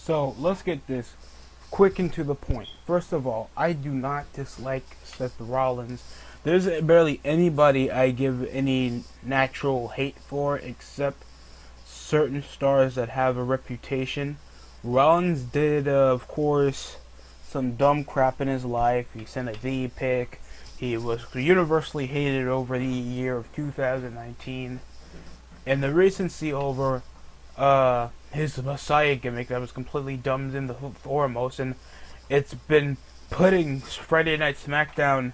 So let's get this quick and to the point. First of all, I do not dislike Seth Rollins. There's barely anybody I give any natural hate for except certain stars that have a reputation. Rollins did, of course, some dumb crap in his life. He sent a D pic. He was universally hated over the year of 2019. And the recency over his Messiah gimmick that was completely dumbed in the foremost, and it's been putting Friday Night SmackDown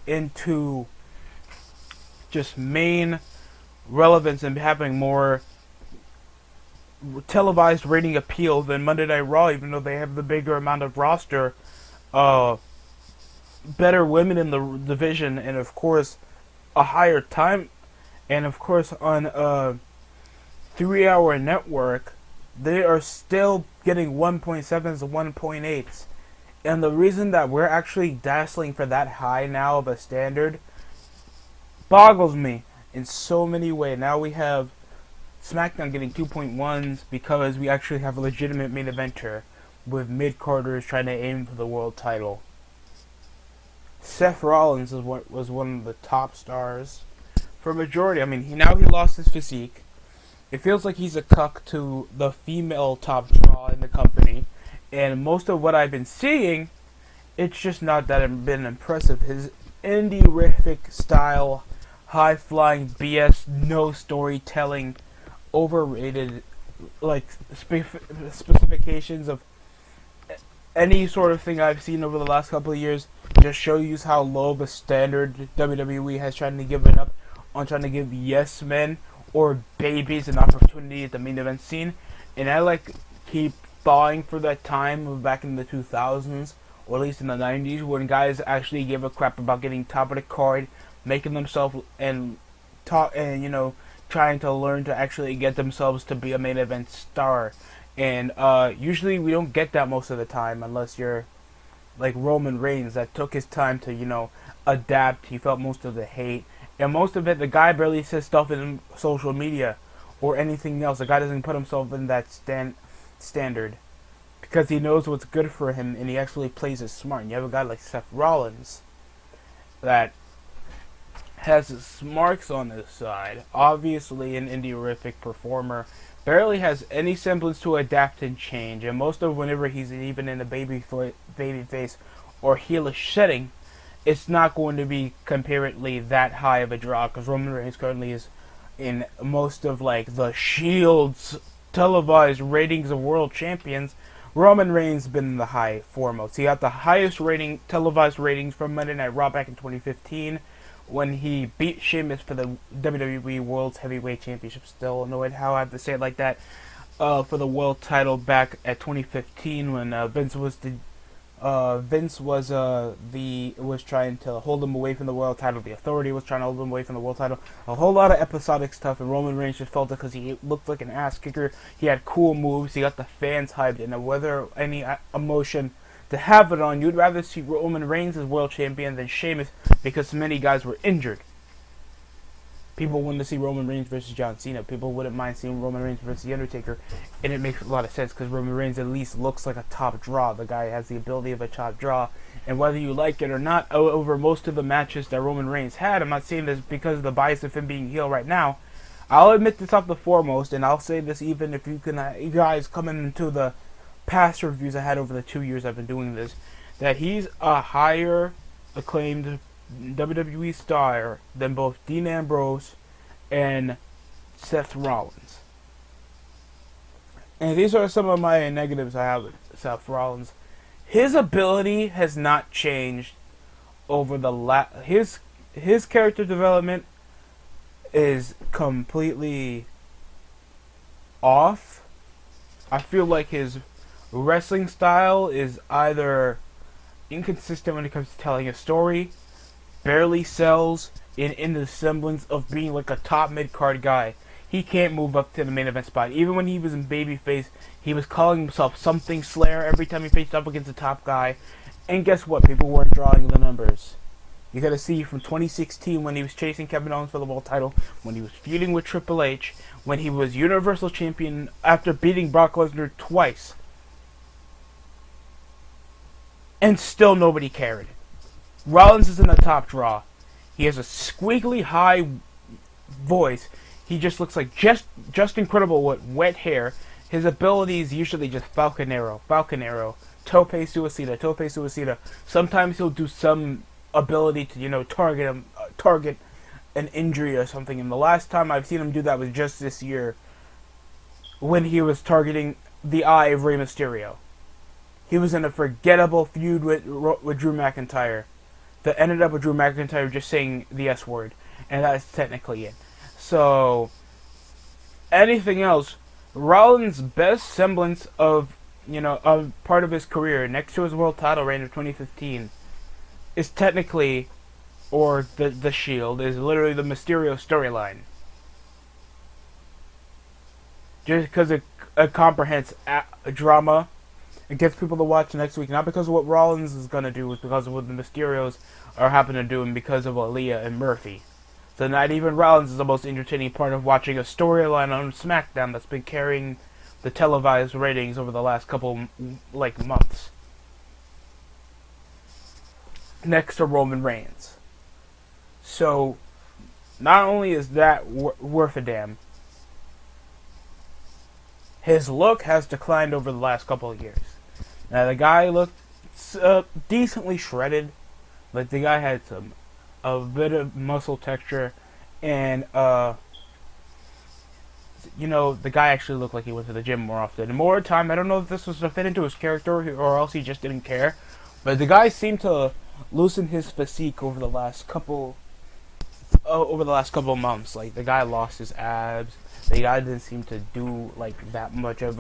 into just main relevance and having more televised rating appeal than Monday Night Raw, even though they have the bigger amount of roster, better women in the division, and of course a higher time, and of course on a 3-hour network they are still getting 1.7s and 1.8s. And the reason that we're actually dazzling for that high now of a standard boggles me in so many ways. Now we have SmackDown getting 2.1s because we actually have a legitimate main eventer with mid-carders trying to aim for the world title. Seth Rollins was one of the top stars for a majority. I mean, he lost his physique. It feels like he's a cuck to the female top draw in the company. And most of what I've been seeing, it's just not that been impressive. His indie-rific style, high-flying BS, no storytelling, overrated, like specifications of any sort of thing I've seen over the last couple of years just show you how low of a standard WWE has tried to give it up on trying to give yes men or babies an opportunity at the main event scene. And I keep thawing for that time back in the 2000s, or at least in the 90s, when guys actually gave a crap about getting top of the card, making themselves and trying to learn to actually get themselves to be a main event star. And usually we don't get that most of the time, unless you're like Roman Reigns, that took his time to adapt. He felt most of the hate, and most of it, the guy barely says stuff in social media or anything else. The guy doesn't put himself in that standard because he knows what's good for him, and he actually plays it smart. And you have a guy like Seth Rollins that has his smarts on his side, obviously an indie-rific performer, barely has any semblance to adapt and change, and most of whenever he's even in a baby face or heelish setting, it's not going to be comparatively that high of a draw, because Roman Reigns currently is in most of the Shield's televised ratings of world champions. Roman Reigns has been in the high foremost. He got the highest televised ratings from Monday Night Raw back in 2015 when he beat Sheamus for the WWE World's Heavyweight Championship. Still annoyed how I have to say it like that. For the world title back at 2015 when Vince was trying to hold him away from the world title. The Authority was trying to hold him away from the world title. A whole lot of episodic stuff, and Roman Reigns just felt it because he looked like an ass kicker. He had cool moves. He got the fans hyped, and whether any emotion to have it on, you'd rather see Roman Reigns as world champion than Sheamus because many guys were injured. People wanted to see Roman Reigns versus John Cena. People wouldn't mind seeing Roman Reigns versus The Undertaker. And it makes a lot of sense because Roman Reigns at least looks like a top draw. The guy has the ability of a top draw. And whether you like it or not, over most of the matches that Roman Reigns had, I'm not saying this because of the bias of him being heel right now. I'll admit this up the foremost, and I'll say this even if you guys coming into the past reviews I had over the 2 years I've been doing this, that he's a higher acclaimed WWE star than both Dean Ambrose and Seth Rollins. And these are some of my negatives I have with Seth Rollins. His ability has not changed over his character development is completely off. I feel like his wrestling style is either inconsistent when it comes to telling a story, barely sells in the semblance of being like a top mid-card guy. He can't move up to the main event spot. Even when he was in babyface, he was calling himself something Slayer every time he faced up against the top guy. And guess what? People weren't drawing the numbers. You gotta see from 2016 when he was chasing Kevin Owens for the world title, when he was feuding with Triple H, when he was Universal Champion after beating Brock Lesnar twice. and still nobody cared. Rollins is in the top draw. He has a squeakly high voice. He just looks like just incredible with wet hair. His abilities usually just Falcon Arrow, Tope Suicida. Sometimes he'll do some ability to target an injury or something. And the last time I've seen him do that was just this year, when he was targeting the eye of Rey Mysterio. He was in a forgettable feud with Drew McIntyre that ended up with Drew McIntyre just saying the S word, and that's technically it. So, anything else, Rollins' best semblance of, part of his career, next to his world title reign of 2015, is technically, or the Shield, is literally the Mysterio storyline. Just because it comprehends drama, it gets people to watch next week, not because of what Rollins is going to do, it's because of what the Mysterios are happening to do, and because of Aaliyah and Murphy. So not even Rollins is the most entertaining part of watching a storyline on SmackDown that's been carrying the televised ratings over the last couple, months. Next to Roman Reigns. So, not only is that worth a damn, his look has declined over the last couple of years. Now, the guy looked decently shredded. Like, the guy had a bit of muscle texture, and, the guy actually looked like he went to the gym more often. And more time, I don't know if this was to fit into his character, or else he just didn't care, but the guy seemed to loosen his physique over the last couple months. Like, the guy lost his abs. The guy didn't seem to do, that much of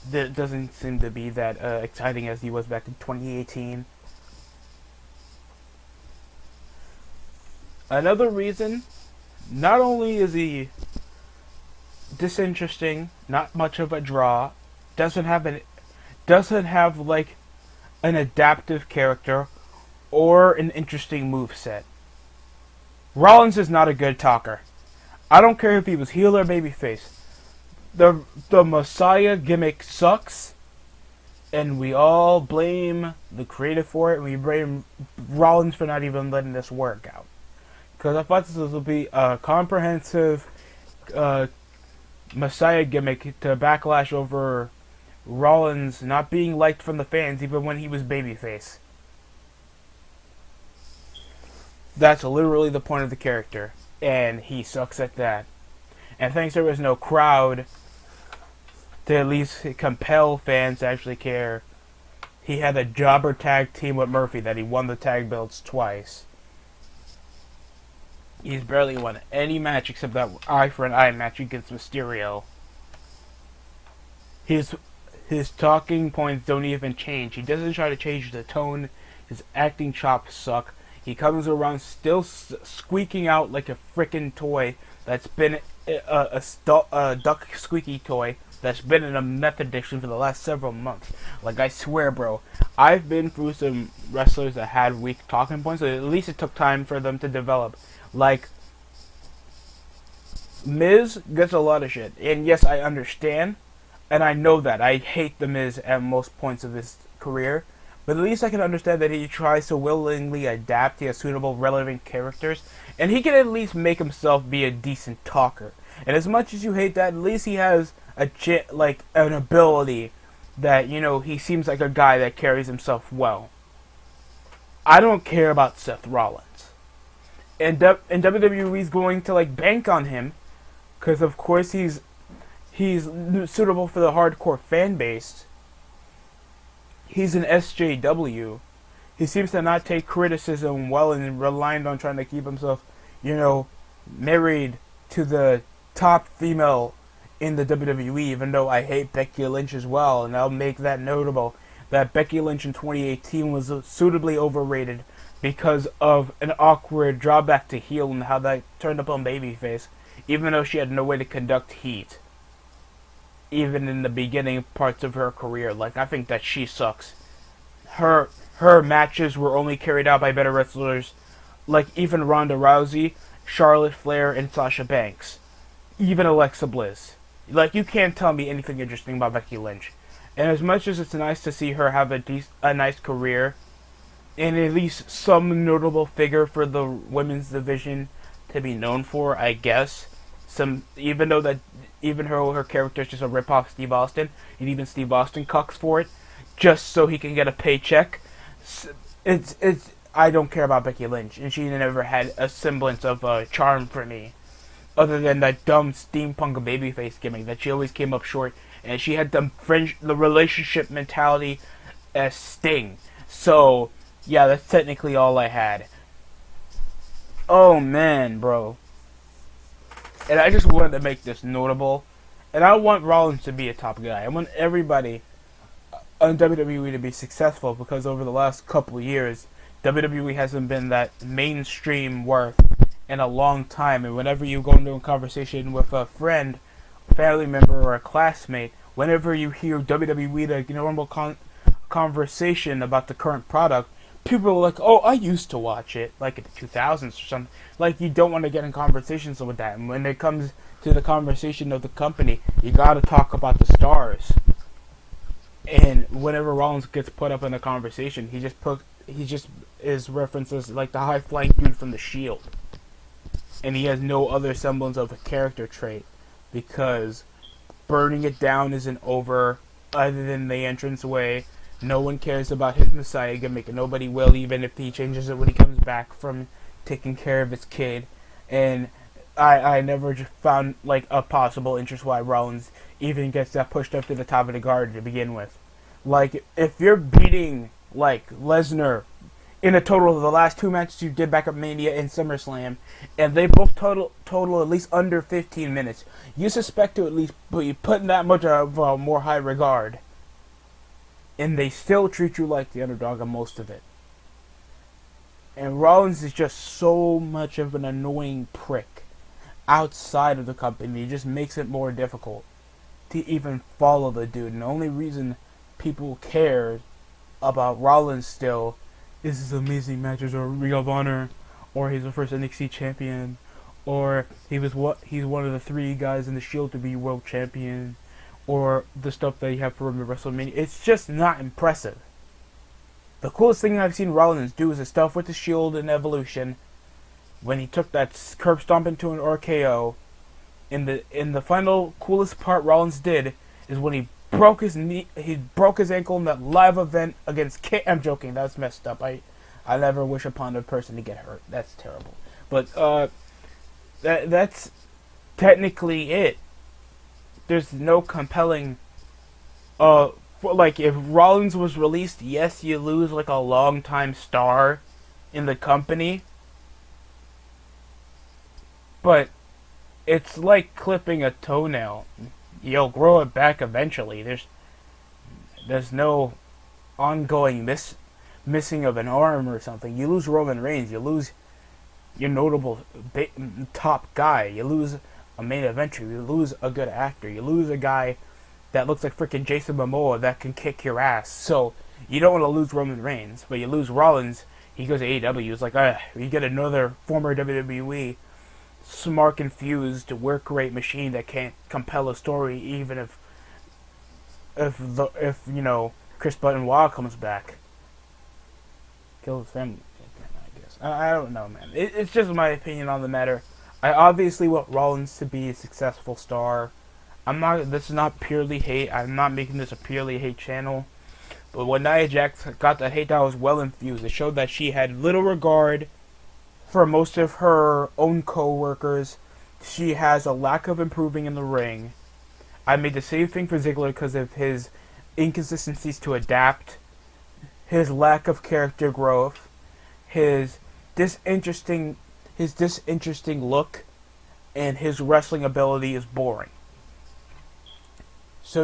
that doesn't seem to be that exciting as he was back in 2018. Another reason, not only is he disinteresting, not much of a draw, doesn't have an adaptive character or an interesting moveset. Rollins is not a good talker. I don't care if he was heel or babyface. The Messiah gimmick sucks, and we all blame the creative for it, and we blame Rollins for not even letting this work out. Because I thought this would be a comprehensive Messiah gimmick to backlash over Rollins not being liked from the fans even when he was babyface. That's literally the point of the character, and he sucks at that. And thanks there was no crowd to at least compel fans to actually care, he had a jobber tag team with Murphy that he won the tag belts twice. He's barely won any match except that eye for an eye match against Mysterio. His talking points don't even change. He doesn't try to change the tone. His acting chops suck. He comes around still squeaking out like a frickin' toy that's been a duck squeaky toy that's been in a meth addiction for the last several months. Like, I swear, bro, I've been through some wrestlers that had weak talking points, so at least it took time for them to develop. Like, Miz gets a lot of shit, and yes, I understand, and I know that. I hate the Miz at most points of his career, but at least I can understand that he tries to willingly adapt to suitable, relevant characters, and he can at least make himself be a decent talker. And as much as you hate that, at least he has an ability that, he seems like a guy that carries himself well. I don't care about Seth Rollins. And WWE's going to, bank on him, because of course he's suitable for the hardcore fan base. He's an SJW. He seems to not take criticism well and reliant on trying to keep himself, married to the top female in the WWE, even though I hate Becky Lynch as well, and I'll make that notable, that Becky Lynch in 2018 was suitably overrated because of an awkward drawback to heel and how that turned up on babyface, even though she had no way to conduct heat. Even in the beginning parts of her career, I think that she sucks. Her matches were only carried out by better wrestlers, like even Ronda Rousey, Charlotte Flair, and Sasha Banks. Even Alexa Bliss. You can't tell me anything interesting about Becky Lynch. And as much as it's nice to see her have a nice career, and at least some notable figure for the women's division to be known for, I guess. Some even though that even her character is just a ripoff Steve Austin, and even Steve Austin cucks for it, just so he can get a paycheck. It's I don't care about Becky Lynch, and she never had a semblance of charm for me, other than that dumb steampunk babyface gimmick that she always came up short, and she had the relationship mentality as Sting. So yeah, that's technically all I had. Oh man, bro. And I just wanted to make this notable. And I want Rollins to be a top guy. I want everybody in WWE to be successful, because over the last couple of years, WWE hasn't been that mainstream work in a long time. And whenever you go into a conversation with a friend, family member, or a classmate, whenever you hear WWE, the normal conversation about the current product, people are like, oh, I used to watch it, like in the 2000s or something. Like, you don't want to get in conversations with that. And when it comes to the conversation of the company, you got to talk about the stars. And whenever Rollins gets put up in a conversation, he just is referenced as like the high flying dude from the Shield, and he has no other semblance of a character trait, because burning it down isn't over, other than the entranceway. No one cares about his Messiah gimmick, and nobody will, even if he changes it when he comes back from taking care of his kid. And I never just found like a possible interest why Rollins even gets that pushed up to the top of the guard to begin with. Like, if you're beating like Lesnar in a total of the last two matches you did back at Mania and SummerSlam, and they both total at least under 15 minutes, you suspect to at least be putting that much of more high regard. And they still treat you like the underdog on most of it. And Rollins is just so much of an annoying prick outside of the company. He just makes it more difficult to even follow the dude. And the only reason people care about Rollins still is his amazing matches, or Ring of Honor, or he's the first NXT champion, or he's one of the 3 guys in the Shield to be world champion, or the stuff that you have for him at WrestleMania. It's just not impressive. The coolest thing I've seen Rollins do is the stuff with the Shield and Evolution, when he took that curb stomp into an RKO. In the final coolest part Rollins did is when he broke his knee. He broke his ankle in that live event against Kane. I'm joking. That's messed up. I never wish upon a person to get hurt. That's terrible. But that's technically it. There's no compelling. Like, if Rollins was released, yes, you lose like a long-time star in the company, but it's like clipping a toenail. You'll grow it back eventually. There's no ongoing missing of an arm or something. You lose Roman Reigns, you lose your notable top guy, you lose a main eventer, you lose a good actor, you lose a guy that looks like freaking Jason Momoa that can kick your ass. So you don't want to lose Roman Reigns, but you lose Rollins. He goes to AEW. It's like, you get another former WWE smart, confused, work rate machine that can't compel a story, even if Chris Benoit comes back, kill his family. I guess I don't know, man. It's just my opinion on the matter. I obviously want Rollins to be a successful star. This is not purely hate. I'm not making this a purely hate channel. But when Nia Jax got that hate, that was well infused. It showed that she had little regard for most of her own co-workers. She has a lack of improving in the ring. I made the same thing for Ziggler because of his inconsistencies to adapt, his lack of character growth, his disinteresting look, and his wrestling ability is boring. So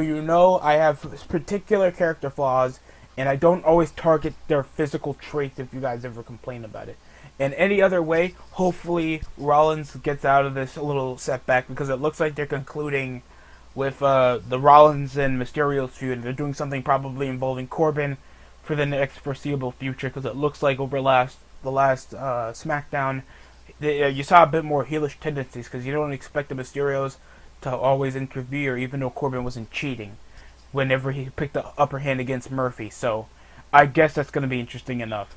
I have particular character flaws, and I don't always target their physical traits if you guys ever complain about it. In any other way, hopefully Rollins gets out of this little setback, because it looks like they're concluding with the Rollins and Mysterio's feud. They're doing something probably involving Corbin for the next foreseeable future, because it looks like over the last SmackDown, you saw a bit more heelish tendencies, because you don't expect the Mysterios to always interfere, even though Corbin wasn't cheating. whenever he picked the upper hand against Murphy. So I guess that's going to be interesting enough.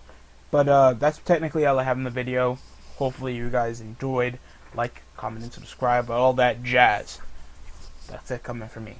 But that's technically all I have in the video. Hopefully you guys enjoyed. Like, comment, and subscribe, all that jazz. That's it coming from me.